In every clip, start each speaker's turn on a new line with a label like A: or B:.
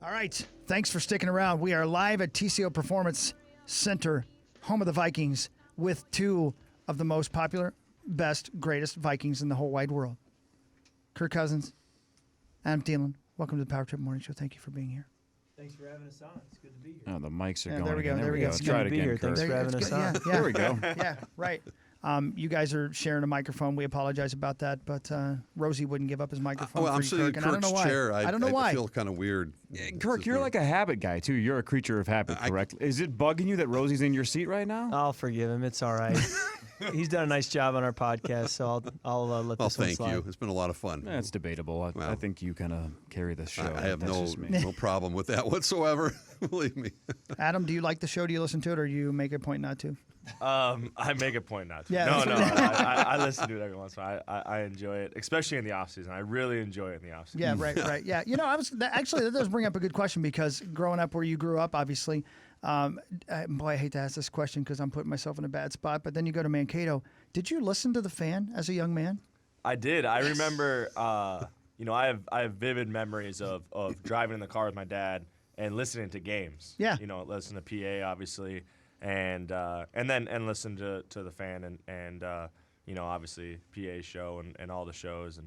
A: All right. Thanks for sticking around. We are live at TCO Performance Center, home of the Vikings, with two of the most popular, best, greatest Vikings in the whole wide world. Kirk Cousins, Adam Thielen. Welcome to the Power Trip Morning Show. Thank you for being here.
B: Thanks for having us on. It's good to be here.
C: Oh, the mics are going.
A: There we go.
C: Again.
A: There we go.
C: Let's
A: It's
C: try
B: good
C: it
B: to be
C: again,
B: here.
C: Kirk.
B: Thanks for having us on.
A: Yeah,
C: There we go.
A: Yeah, right. You guys are sharing a microphone. We apologize about that, but Rosie wouldn't give up his microphone
D: Well,
A: for
D: I'm
A: you,
D: sitting in
A: Kirk, and I don't know
D: Kirk's
A: why.
D: chair.
A: I don't know why.
D: I feel kind of weird.
C: Kirk, you're like a habit guy, too. You're a creature of habit, correct? Is it bugging you that Rosie's in your seat right now?
B: I'll forgive him. It's all right. He's done a nice job on our podcast, so I'll let
D: Well,
B: this one
D: thank
B: slide.
D: you. It's been a lot of fun.
C: It's debatable. I
D: Well,
C: think you kind of carry the show.
D: I have
C: That's just me.
D: no problem with that whatsoever. Believe me.
A: Adam, do you like the show? Do you listen to it, or do you make a point not to?
E: I make a point not to.
A: Yeah,
E: No,
A: that's
E: I listen to it every once in a while. I enjoy it, especially in the off season. I really enjoy it in the off season.
A: Yeah, right. Yeah, actually that does bring up a good question because growing up where you grew up, obviously, boy, I hate to ask this question because I'm putting myself in a bad spot. But then you go to Mankato. Did you listen to the Fan as a young man?
E: I did. I remember. I have vivid memories of driving in the car with my dad and listening to games.
A: Yeah.
E: Listen to PA obviously, and then listen to the Fan and obviously PA show and all the shows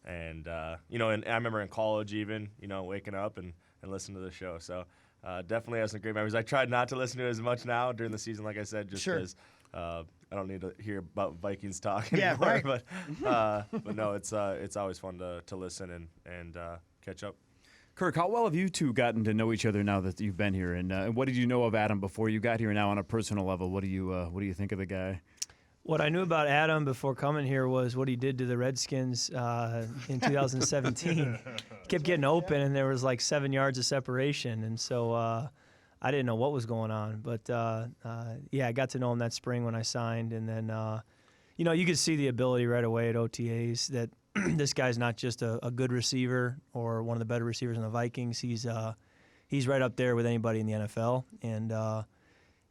E: and I remember in college even waking up and listening to the show. So definitely has some great memories. I tried not to listen to it as much now during the season, like I said, just because I don't need to hear about Vikings talk anymore.
A: Yeah, right.
E: But no, it's always fun to listen and catch up.
C: Kirk, how well have you two gotten to know each other now that you've been here? And what did you know of Adam before you got here? Now, on a personal level, what do you think of the guy?
B: What I knew about Adam before coming here was what he did to the Redskins in 2017. He kept getting open, and there was like 7 yards of separation, and so I didn't know what was going on. But I got to know him that spring when I signed, and then you could see the ability right away at OTAs that this guy's not just a good receiver or one of the better receivers in the Vikings. He's right up there with anybody in the NFL,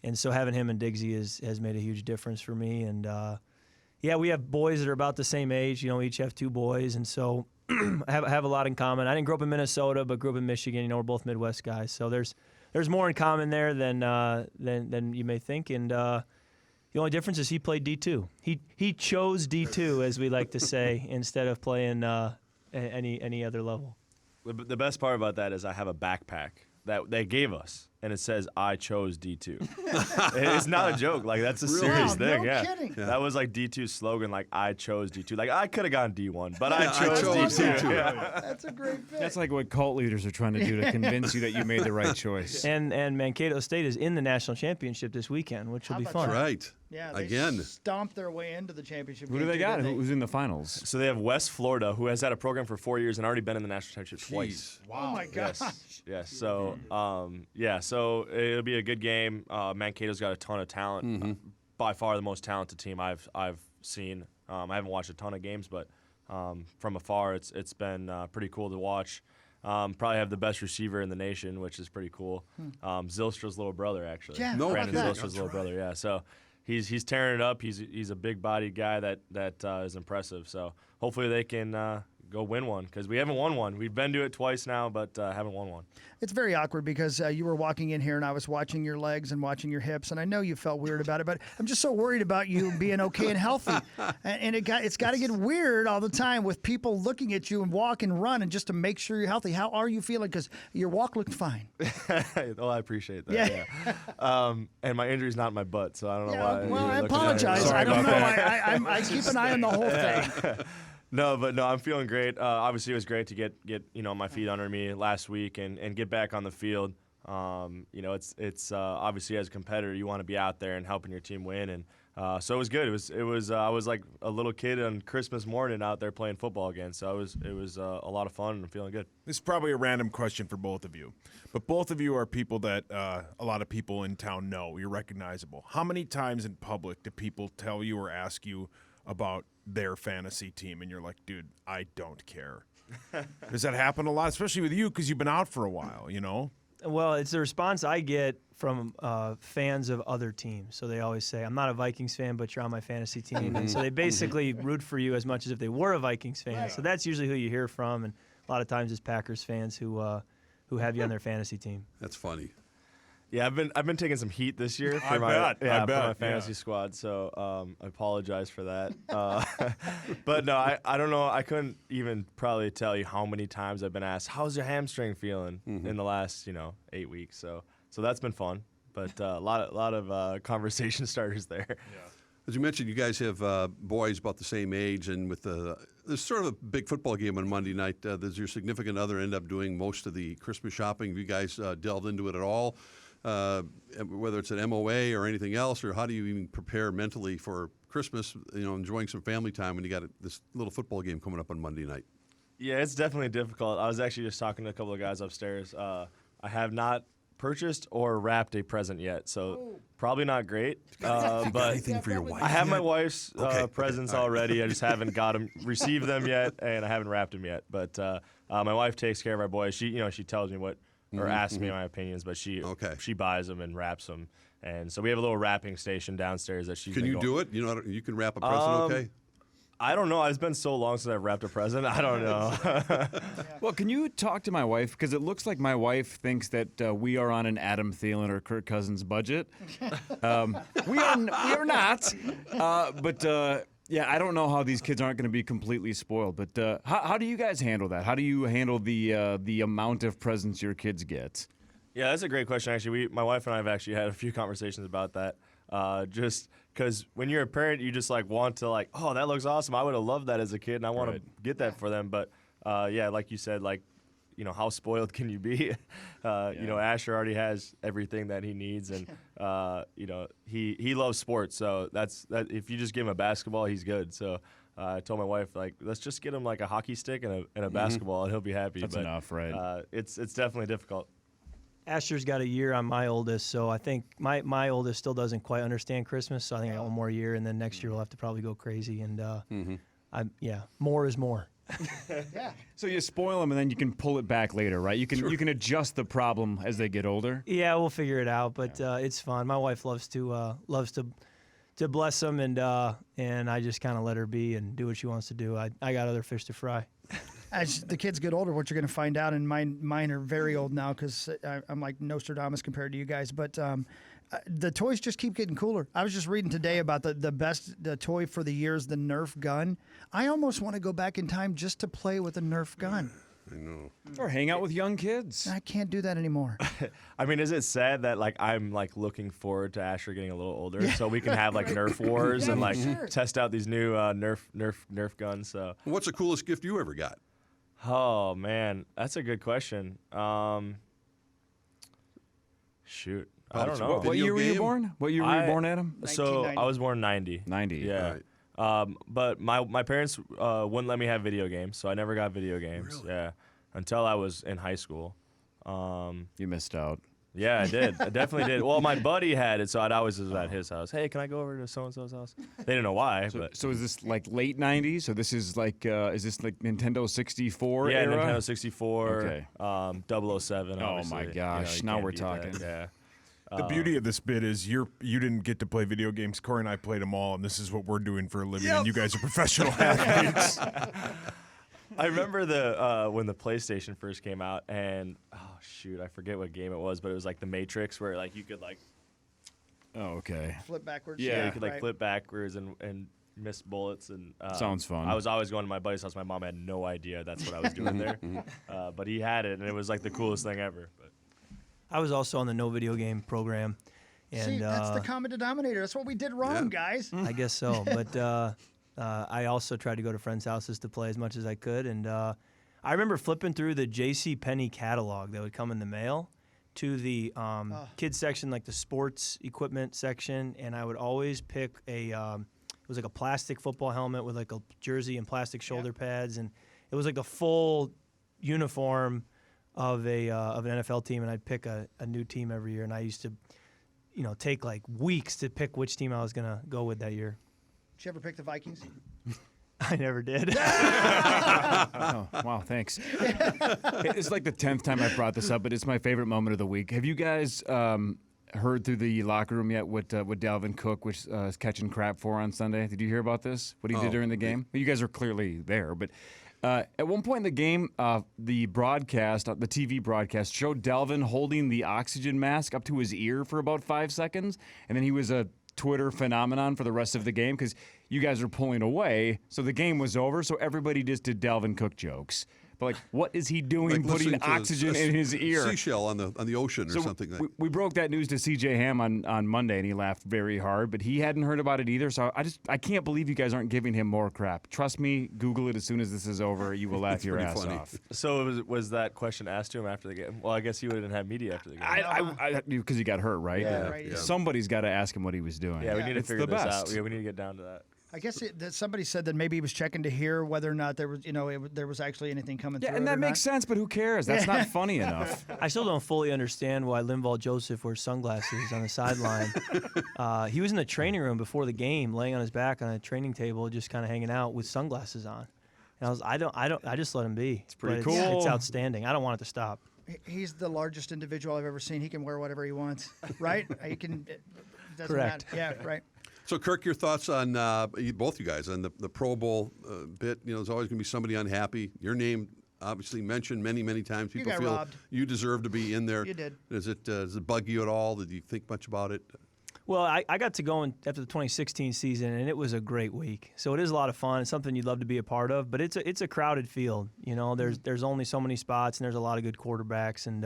B: and so having him and Diggsy has made a huge difference for me. And we have boys that are about the same age. Each have two boys, and so I have a lot in common. I didn't grow up in Minnesota, but grew up in Michigan. We're both Midwest guys, so there's more in common there than you may think. And the only difference is he played D2. He chose D2, as we like to say, instead of playing any other level.
E: The best part about that is I have a backpack that they gave us, and it says I chose D2. It's not a joke. Like, that's a serious thing.
A: No
E: Yeah.
A: kidding.
E: That was like D2's slogan. Like, I chose D2. Like, I could have gone D1, but I
D: I
E: chose
D: chose
E: D2.
D: D2.
E: Yeah.
A: That's a great fit.
C: That's like what cult leaders are trying to do to convince you that you made the right choice.
B: And Mankato State is in the national championship this weekend, which will be
A: How
B: fun.
A: about
D: Right.
A: Yeah, they
D: Again.
A: stomped their way into the championship.
C: Who do
A: game,
C: they got?
A: didn't
C: Who's in the finals?
E: So they have West Florida, who has had a program for 4 years and already been in the national championship twice.
A: Oh my gosh.
E: Yes. So, so it'll be a good game. Mankato's got a ton of talent. By far the most talented team I've seen. I haven't watched a ton of games, but from afar, it's been pretty cool to watch. Probably have the best receiver in the nation, which is pretty cool. Zylstra's little brother, actually.
A: Yeah,
D: No,
E: Brandon
D: about that?
E: Zylstra's little brother. Yeah. So he's tearing it up. He's a big-bodied guy that is impressive. So hopefully they can go win one, because we haven't won one. We've been to it twice now, but haven't won one.
A: It's very awkward because you were walking in here and I was watching your legs and watching your hips, and I know you felt weird about it, but I'm just so worried about you being okay and healthy. And it's got to get weird all the time with people looking at you and walk and run and just to make sure you're healthy. How are you feeling? Because your walk looked fine.
E: Well, I appreciate that. Yeah. And my injury's not in my butt, so I don't know why.
A: Well, I
E: you're looking at it.
A: apologize.
E: Sorry
A: I don't
E: about
A: know.
E: that.
A: I keep an eye on the whole thing.
E: No, I'm feeling great. Obviously, it was great to get my feet under me last week and get back on the field. It's obviously, as a competitor, you want to be out there and helping your team win, and so it was good. It was I was like a little kid on Christmas morning out there playing football again. So it was a lot of fun and I'm feeling good.
F: This is probably a random question for both of you, but both of you are people that a lot of people in town know. You're recognizable. How many times in public do people tell you or ask you about their fantasy team, and you're like, dude, I don't care? Does that happen a lot, especially with you, because you've been out for a while,
B: Well, it's the response I get from fans of other teams. So they always say, I'm not a Vikings fan, but you're on my fantasy team. And so they basically root for you as much as if they were a Vikings fan. So that's usually who you hear from. And a lot of times it's Packers fans who who have you on their fantasy team.
D: That's funny.
E: Yeah, I've been taking some heat this year for
F: I
E: my
F: bet, I
E: for my
F: bet,
E: fantasy
F: yeah.
E: squad. So I apologize for that. But no, I don't know. I couldn't even probably tell you how many times I've been asked, "How's your hamstring feeling?" in the last 8 weeks. So that's been fun. But a lot of conversation starters there.
D: As you mentioned, you guys have boys about the same age, and with there's sort of a big football game on Monday night. Does your significant other end up doing most of the Christmas shopping? Have you guys delved into it at all? Whether it's an MOA or anything else, or how do you even prepare mentally for Christmas, enjoying some family time when you got this little football game coming up on Monday night?
E: Yeah, it's definitely difficult. I was actually just talking to a couple of guys upstairs. I have not purchased or wrapped a present yet, so probably not great. But
D: anything for your wife?
E: I have my wife's
D: Okay.
E: presents
D: All right.
E: already. I just haven't received them yet, and I haven't wrapped them yet. But my wife takes care of our boys. She tells me what, or asks me my opinions, but she buys them and wraps them. And so we have a little wrapping station downstairs that she's.
D: Can you do it? You can wrap a present, okay?
E: I don't know. It's been so long since I've wrapped a present. I don't know.
C: Well, can you talk to my wife? Because it looks like my wife thinks that we are on an Adam Thielen or Kirk Cousins budget. We are not. Yeah, I don't know how these kids aren't going to be completely spoiled. But how do you guys handle that? How do you handle the amount of presents your kids get?
E: Yeah, that's a great question. Actually, my wife and I have actually had a few conversations about that. Just because when you're a parent, you just want to oh, that looks awesome. I would have loved that as a kid, and I want to get that for them. But yeah, like you said, how spoiled can you be? Asher already has everything that he needs, and he loves sports. So that's that. If you just give him a basketball, he's good. So I told my wife let's just get him a hockey stick and a basketball, and he'll be happy.
C: That's enough, right?
E: It's definitely difficult.
B: Asher's got a year on my oldest, so I think my oldest still doesn't quite understand Christmas. So I think I got one more year, and then next year we'll have to probably go crazy. And more is more.
A: Yeah.
C: So you spoil them, and then you can pull it back later, right? You can adjust the problem as they get older.
B: Yeah, we'll figure it out, but it's fun. My wife loves to bless them, and I just kind of let her be and do what she wants to do. I got other fish to fry.
A: As the kids get older, what you're going to find out, and mine are very old now because I'm like Nostradamus compared to you guys, but the toys just keep getting cooler. I was just reading today about the toy for the year is the Nerf gun. I almost want to go back in time just to play with a Nerf gun.
D: I know.
C: Or hang out with young kids.
A: I can't do that anymore.
E: I mean, is it sad that I'm looking forward to Asher getting a little older so we can have Nerf wars and
A: sure.
E: test out these new Nerf guns? So
D: What's the coolest gift you ever got?
E: oh man, that's a good question. Shoot, I don't know.
D: What
C: What
D: Video
C: year were you
D: game?
C: born? What year were you born, Adam?
E: So
A: 1990.
E: I was born 90.
C: 90.
E: Yeah.
D: Right.
E: But my parents wouldn't let me have video games, so I never got video games.
D: Really?
E: Yeah, until I was in high school.
C: You missed out.
E: Yeah, I did. I definitely did. Well, my buddy had it, so I'd always was at his house. Hey, can I go over to so-and-so's house? They didn't know why, but
C: So is this late 90s? So this is is this Nintendo 64
E: yeah,
C: era?
E: Nintendo 64,
C: Okay.
E: 007.
C: Oh,
E: obviously.
C: my
E: You
C: gosh,
E: you
C: now
E: can't
C: we're
E: beat that.
C: talking.
E: Yeah.
F: The beauty of this bit is you didn't get to play video games. Corey and I played them all, and this is what we're doing for a living. And you guys are professional athletes.
E: I remember when the PlayStation first came out, and oh shoot, I forget what game it was, but it was the Matrix, where you could
C: Oh, okay.
A: Flip backwards.
C: Yeah,
E: you could
A: right.
E: flip backwards and miss bullets, and
C: Sounds fun.
E: I was always going to my buddy's house. My mom had no idea that's what I was doing there, but he had it, and it was the coolest thing ever. But
B: I was also on the no video game program, and
A: See, that's the common denominator. That's what we did wrong, guys.
B: I guess so. But I also tried to go to friends' houses to play as much as I could, and I remember flipping through the J.C. Penney catalog that would come in the mail to the kids section, the sports equipment section, and I would always pick it was a plastic football helmet with a jersey and plastic shoulder pads, and it was a full uniform of an NFL team, and I'd pick a new team every year, and I used to, take weeks to pick which team I was gonna go with that year.
A: Did you ever pick the Vikings?
B: I never did.
C: Oh, wow, thanks. It's the 10th time I've brought this up, but it's my favorite moment of the week. Have you guys heard through the locker room yet what Dalvin Cook was catching crap for on Sunday? Did you hear about this? What he did during the game? You guys are clearly there, but At one point in the game, the broadcast, the TV broadcast, showed Dalvin holding the oxygen mask up to his ear for about 5 seconds, and then he was a Twitter phenomenon for the rest of the game because you guys were pulling away, so the game was over, so everybody just did Dalvin Cook jokes. But like, what is he doing putting oxygen in his ear?
D: Seashell on the ocean or something.
C: We broke that news to CJ Ham on Monday, and he laughed very hard. But he hadn't heard about it either. So I can't believe you guys aren't giving him more crap. Trust me, Google it as soon as this is over. You will laugh your ass off.
E: So was that question asked to him after the game? Well, I guess he wouldn't have media after the game.
C: Because he got hurt, right?
E: Yeah,
A: right, yeah.
C: Somebody's got to ask him what he was doing.
E: Yeah, we need to
C: It's
E: figure
C: the
E: this
C: best.
E: out. Yeah, we need to get down to that.
A: I guess that somebody said that maybe he was checking to hear whether or not there was, there was actually anything coming through.
C: Yeah, and that makes sense, but who cares? That's not funny enough.
B: I still don't fully understand why Linval Joseph wears sunglasses on the sideline. He was in the training room before the game, laying on his back on a training table, just kind of hanging out with sunglasses on. And I just let him be. It's
C: pretty
B: It's
C: cool.
B: outstanding. I don't want it to stop.
A: He's the largest individual I've ever seen. He can wear whatever he wants, right? He can. It doesn't
B: Correct.
A: matter. Yeah, right.
D: So, Kirk, your thoughts on both you guys on the Pro Bowl bit? There's always going to be somebody unhappy. Your name obviously mentioned many, many times. People
A: got
D: feel
A: robbed.
D: you deserve to be in there.
A: You did.
D: Does it bug you at all? Did you think much about it?
B: Well, I got to go in after the 2016 season, and it was a great week. So it is a lot of fun. It's something you'd love to be a part of, but it's a crowded field. There's only so many spots, and there's a lot of good quarterbacks, and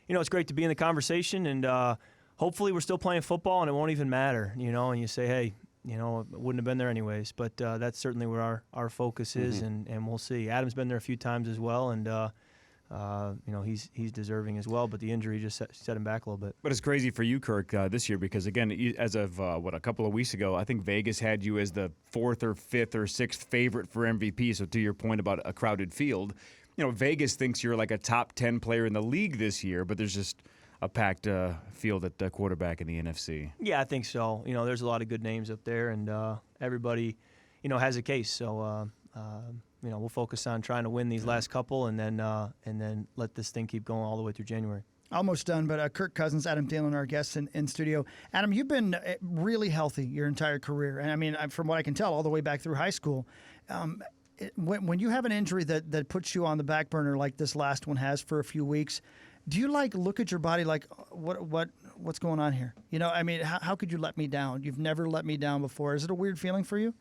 B: it's great to be in the conversation. And hopefully, we're still playing football, and it won't even matter. And you say, hey, it wouldn't have been there anyways. But that's certainly where our focus is, and we'll see. Adam's been there a few times as well, and he's deserving as well, but the injury just set him back a little bit.
C: But it's crazy for you, Kirk, this year because, again, as of, a couple of weeks ago, I think Vegas had you as the 4th or 5th or 6th favorite for MVP. So to your point about a crowded field, Vegas thinks you're like a top 10 player in the league this year, but there's just a packed field at quarterback in the NFC.
B: Yeah, I think so. There's a lot of good names up there, and everybody, has a case. So, we'll focus on trying to win these last couple, and then let this thing keep going all the way through January.
A: Almost done, but Kirk Cousins, Adam Thielen, our guests in studio. Adam, you've been really healthy your entire career, and I mean, from what I can tell, all the way back through high school. When you have an injury that puts you on the back burner like this last one has for a few weeks, do you look at your body like what's going on here? How could you let me down? You've never let me down before. Is it a weird feeling for you?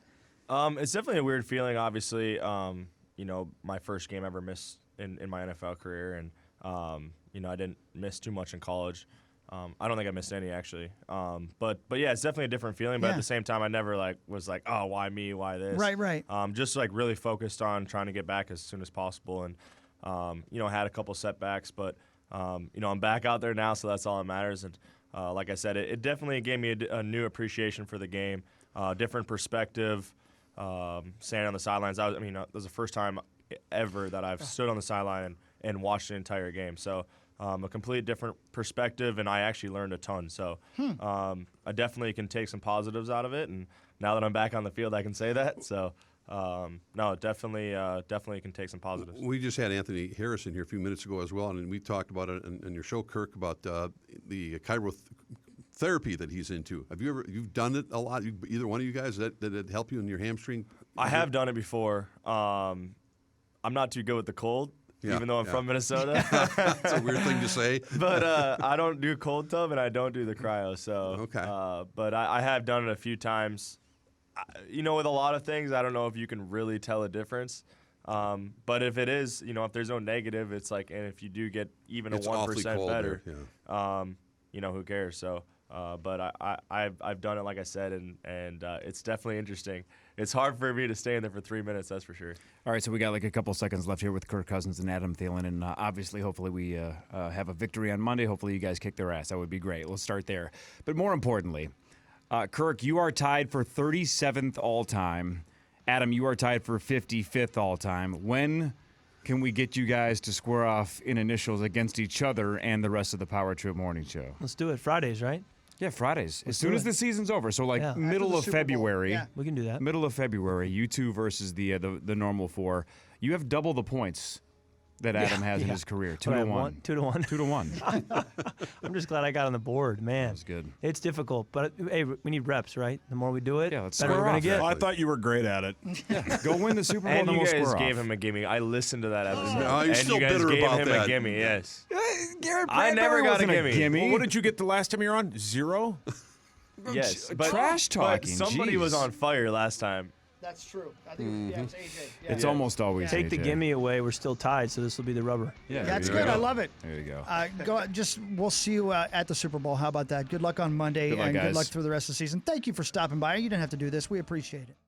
E: It's definitely a weird feeling. Obviously, my first game ever missed in my NFL career, and I didn't miss too much in college. I don't think I missed any actually. But yeah, it's definitely a different feeling. But at the same time, I never was like, oh, why me? Why this?
A: Right.
E: Just really focused on trying to get back as soon as possible, and had a couple setbacks, but I'm back out there now, so that's all that matters. And like I said, it definitely gave me a new appreciation for the game, different perspective. Standing on the sidelines, that was the first time ever that I've stood on the sideline and watched an entire game. So a complete different perspective, and I actually learned a ton. So I definitely can take some positives out of it, and now that I'm back on the field, I can say that. So no, definitely can take some positives.
D: We just had Anthony Harrison here a few minutes ago as well, and we talked about it in your show, Kirk, about the Kairo Therapy that he's into. You've done it a lot? Either one of you guys, did it help you in your hamstring?
E: I have done it before. I'm not too good with the cold, even though I'm from Minnesota.
D: It's a weird thing to say.
E: But I don't do cold tub, and I don't do the cryo. So,
D: okay.
E: But I have done it a few times. With a lot of things, I don't know if you can really tell a difference. But if it is, if there's no negative, it's like, and if you do get even
D: It's
E: a 1%
D: cold
E: better,
D: there,
E: who cares? So, but I've done it, like I said, and it's definitely interesting. It's hard for me to stay in there for 3 minutes, that's for sure.
C: All right, so we got a couple seconds left here with Kirk Cousins and Adam Thielen, and obviously, hopefully, we have a victory on Monday. Hopefully, you guys kick their ass. That would be great. Let's start there. But more importantly, Kirk, you are tied for 37th all-time. Adam, you are tied for 55th all-time. When can we get you guys to square off in initials against each other and the rest of the Power Trip Morning Show?
B: Let's do it. Fridays, right?
C: Yeah, Fridays. As soon as the season's over. So, middle of February.
A: Yeah.
B: We can do that.
C: Middle of February, you two versus the normal four. You have double the points that Adam has in his career. 2
B: What, I
C: to
B: have
C: 1.
B: 2 to 1.
C: 2 to 1.
B: I'm just glad I got on the board, man.
C: That's good.
B: It's difficult, but hey, we need reps, right? The more we do it,
C: Yeah, let's
B: better
C: square
B: we're gonna
C: off.
B: get.
F: I thought you were great at it.
C: Go win the Super Bowl,
E: And
C: then
E: you
C: we'll
E: guys
C: square
E: gave
C: off.
E: him a gimme. I listened to that episode.
D: Oh, you're
E: and
D: still
E: you guys
D: bitter
E: gave
D: about
E: him
D: that.
E: a gimme, yes.
C: Garrett
E: I never
C: Bradbury
E: got a
C: wasn't
E: gimme.
F: Well, what did you get the last time you were on? 0?
E: Yes.
C: Trash talking,
E: But somebody was
C: jeez.
E: on fire last time.
A: That's true. I think it's AJ. Yeah.
C: It's almost always
B: Take the
C: AJ.
B: gimme away. We're still tied, so this will be the rubber.
C: Yeah,
A: That's
C: there you
A: good. I
C: go.
A: love it.
C: There you go.
A: We'll see you at the Super Bowl. How about that? Good luck on Monday,
C: Good luck,
A: and good
C: guys.
A: luck through the rest of the season. Thank you for stopping by. You didn't have to do this. We appreciate it.